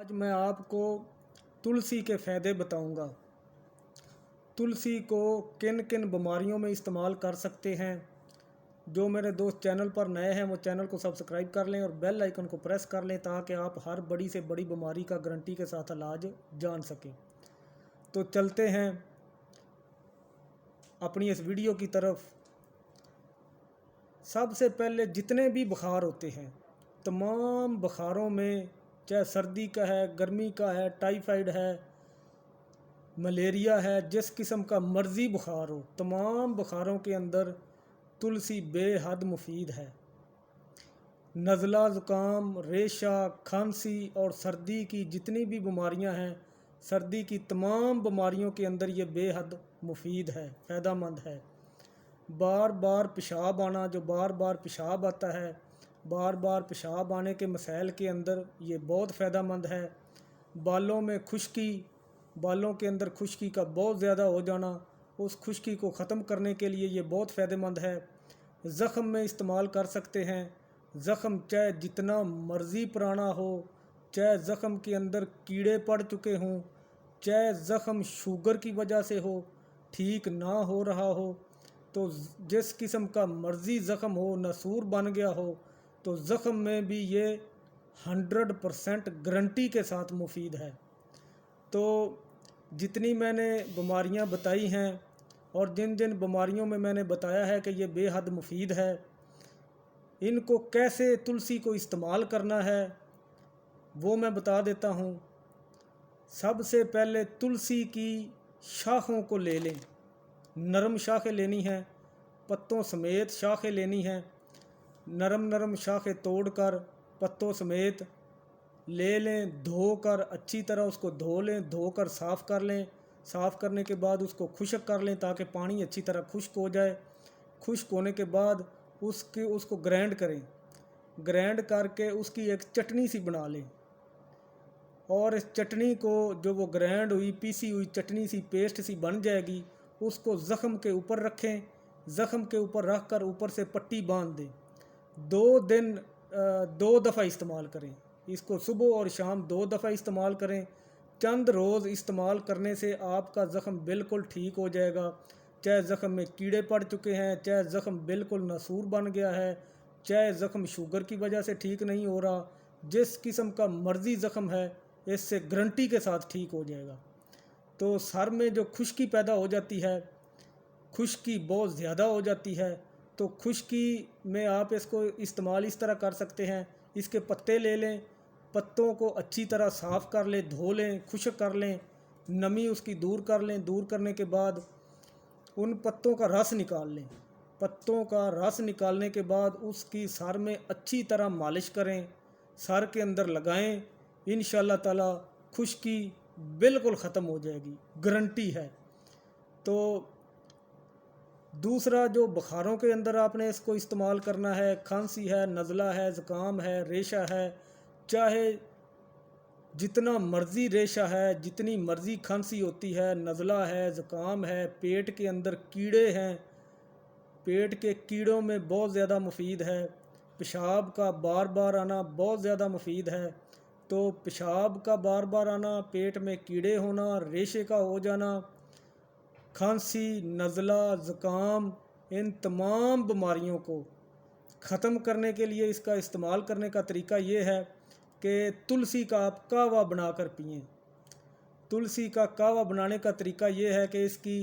आज मैं आपको तुलसी के फ़ायदे बताऊंगा। तुलसी को किन किन बीमारियों में इस्तेमाल कर सकते हैं। जो मेरे दोस्त चैनल पर नए हैं वो चैनल को सब्सक्राइब कर लें और बेल आइकन को प्रेस कर लें ताकि आप हर बड़ी से बड़ी बीमारी का गारंटी के साथ इलाज जान सकें। तो चलते हैं अपनी इस वीडियो की तरफ। सबसे पहले जितने भी बुखार होते हैं, तमाम बुखारों में, चाहे सर्दी का है, गर्मी का है, टाइफाइड है, मलेरिया है, जिस किस्म का मर्ज़ी बुखार हो, तमाम बुखारों के अंदर तुलसी बेहद मुफीद है। नज़ला, ज़ुकाम, रेशा, खांसी और सर्दी की जितनी भी बीमारियां हैं, सर्दी की तमाम बीमारियों के अंदर ये बेहद मुफीद है, फ़ायदेमंद है। बार बार पेशाब आना, जो बार बार पेशाब आता है, बार बार पेशाब आने के मसाइल के अंदर ये बहुत फ़ायदेमंद है। बालों में खुश्की, बालों के अंदर खुश्की का बहुत ज़्यादा हो जाना, उस खुश्की को ख़त्म करने के लिए ये बहुत फ़ायदेमंद है। ज़ख़म में इस्तेमाल कर सकते हैं। ज़ख़म चाहे जितना मर्ज़ी पुराना हो, चाहे ज़ख़म के अंदर कीड़े पड़ चुके हों, चाहे ज़ख़म शुगर की वजह से हो, ठीक ना हो रहा हो, तो जिस किस्म का मर्ज़ी ज़ख़म हो, नसूर बन गया हो, तो ज़ख़म में भी ये 100% गारंटी के साथ मुफीद है। तो जितनी मैंने बीमारियां बताई हैं और जिन जिन बीमारियों में मैंने बताया है कि ये बेहद मुफीद है, इनको कैसे तुलसी को इस्तेमाल करना है वो मैं बता देता हूँ। सबसे पहले तुलसी की शाखों को ले लें। नरम शाखें लेनी हैं, पत्तों समेत शाखें लेनी हैं। नरम नरम शाखें तोड़कर पत्तों समेत ले लें। धोकर अच्छी तरह उसको धो लें, धोकर साफ़ कर लें। साफ़ करने के बाद उसको खुश्क कर लें ताकि पानी अच्छी तरह खुश्क हो जाए। खुश्क होने के बाद उसको ग्राइंड करें। ग्राइंड करके उसकी एक चटनी सी बना लें और इस चटनी को, जो वो ग्राइंड हुई पीसी हुई चटनी सी पेस्ट सी बन जाएगी, उसको ज़ख़म के ऊपर रखें। ज़ख़म के ऊपर रख कर ऊपर से पट्टी बांध दें। 2 दफ़ा इस्तेमाल करें। इसको सुबह और शाम 2 दफ़ा इस्तेमाल करें। चंद रोज़ इस्तेमाल करने से आपका ज़ख़म बिल्कुल ठीक हो जाएगा। चाहे ज़ख़म में कीड़े पड़ चुके हैं, चाहे ज़ख़म बिल्कुल नसूर बन गया है, चाहे ज़ख़म शुगर की वजह से ठीक नहीं हो रहा, जिस किस्म का मर्ज़ी ज़ख़म है, इससे गारंटी के साथ ठीक हो जाएगा। तो सर में जो खुश्की पैदा हो जाती है, खुश्की बहुत ज़्यादा हो जाती है, तो खुश्की में आप इसको इस्तेमाल इस तरह कर सकते हैं। इसके पत्ते ले लें, पत्तों को अच्छी तरह साफ़ कर लें, धो लें, खुश्क कर लें, नमी उसकी दूर कर लें। दूर करने के बाद उन पत्तों का रस निकाल लें। पत्तों का रस निकालने के बाद उसकी सर में अच्छी तरह मालिश करें, सर के अंदर लगाएं। इंशाअल्लाह ताला खुश्की बिल्कुल ख़त्म हो जाएगी, गारंटी है। तो दूसरा, जो बुखारों के अंदर आपने इसको इस्तेमाल करना है, खांसी है, नज़ला है, ज़ुकाम है, रेशा है, चाहे जितना मर्ज़ी रेशा है, जितनी मर्ज़ी खांसी होती है, नज़ला है, ज़ुकाम है, पेट के अंदर कीड़े हैं, पेट के कीड़ों में बहुत ज़्यादा मुफीद है। पेशाब का बार बार आना बहुत ज़्यादा मुफीद है। तो पेशाब का बार बार आना, पेट में कीड़े होना, रेशे का हो जाना, खांसी, नज़ला, ज़ुकाम, इन तमाम बीमारियों को ख़त्म करने के लिए इसका इस्तेमाल करने का तरीका ये है कि तुलसी का आप कहवा बनाकर पिएं। तुलसी का कहवा बनाने का तरीका ये है कि इसकी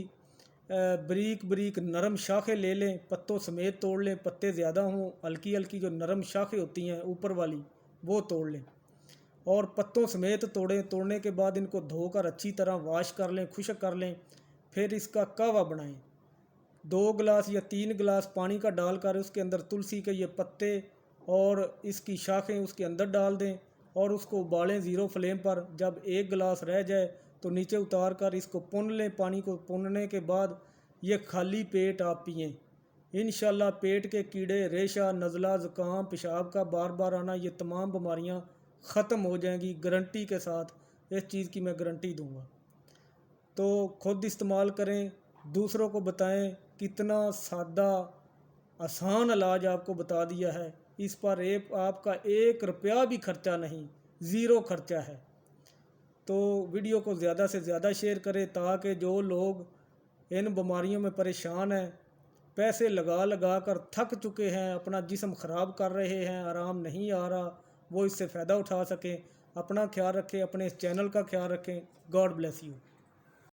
बारीक बारीक नरम शाखें ले लें, पत्तों समेत तोड़ लें। पत्ते ज़्यादा हों, हल्की हल्की जो नरम शाखें होती हैं ऊपर वाली, वो तोड़ लें और पत्तों समेत तोड़ें। तोड़ने के बाद इनको धोकर अच्छी तरह वाश कर लें, खुश्क कर लें। फिर इसका कहवा बनाएं। 2 गिलास या 3 गिलास पानी का डालकर उसके अंदर तुलसी के ये पत्ते और इसकी शाखें उसके अंदर डाल दें और उसको उबालें 0 फ्लेम पर। जब 1 गिलास रह जाए तो नीचे उतार कर इसको पुन लें। पानी को पुनने के बाद ये खाली पेट आप पिएँ। इंशाअल्लाह पेट के कीड़े, रेशा, नज़ला, ज़ुकाम, पेशाब का बार बार आना, ये तमाम बीमारियां ख़त्म हो जाएंगी गारंटी के साथ। इस चीज़ की मैं गारंटी दूंगा। तो खुद इस्तेमाल करें, दूसरों को बताएं। कितना सादा आसान इलाज आपको बता दिया है। इस पर आपका 1 रुपया भी खर्चा नहीं, ज़ीरो खर्चा है। تو ویڈیو کو زیادہ سے زیادہ شیئر کریں تاکہ جو لوگ ان بیماریوں میں پریشان ہیں، پیسے لگا لگا کر تھک چکے ہیں، اپنا جسم خراب کر رہے ہیں، آرام نہیں آ رہا، وہ اس سے فائدہ اٹھا سکیں۔ اپنا خیال رکھیں، اپنے اس چینل کا خیال رکھیں۔ God bless you.